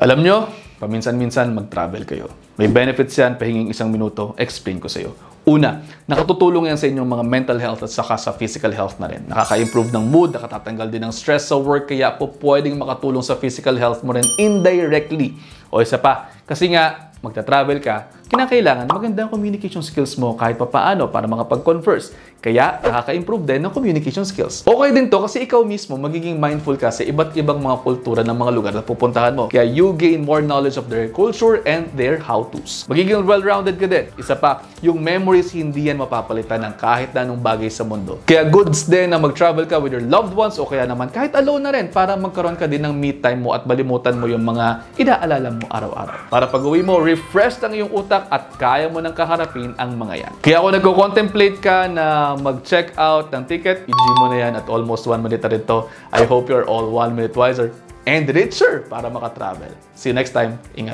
Alam nyo, paminsan-minsan mag-travel kayo. May benefits yan, pahinging 1 minuto, explain ko sa iyo. Una, nakatutulong yan sa inyong mga mental health at saka sa physical health na rin. Nakaka-improve ng mood, nakatatanggal din ng stress sa work, kaya po pwedeng makatulong sa physical health mo rin indirectly. O isa pa, kasi nga, magta-travel ka, kinakailangan magandang communication skills mo kahit papaano para makapag-converse. Kaya, nakaka-improve din ng communication skills. Okay din to kasi ikaw mismo magiging mindful ka sa iba't ibang mga kultura ng mga lugar na pupuntahan mo. Kaya you gain more knowledge of their culture and their how-tos. Magiging well-rounded ka din. Isa pa, yung memories hindi yan mapapalitan ng kahit na anong bagay sa mundo. Kaya goods din na mag-travel ka with your loved ones o kaya naman kahit alone na rin para magkaroon ka din ng me time mo at malimutan mo yung mga inaalala mo araw-araw. Para pag-uwi mo, refreshed ang iyong utak at kaya mo nang kaharapin ang mga yan. Kaya kung nagko-contemplate ka na mag-check out ng ticket, i-G mo na yan at almost 1 minute na rin to. I hope you're all 1 minute wiser and richer para makatravel. See you next time. Ingat!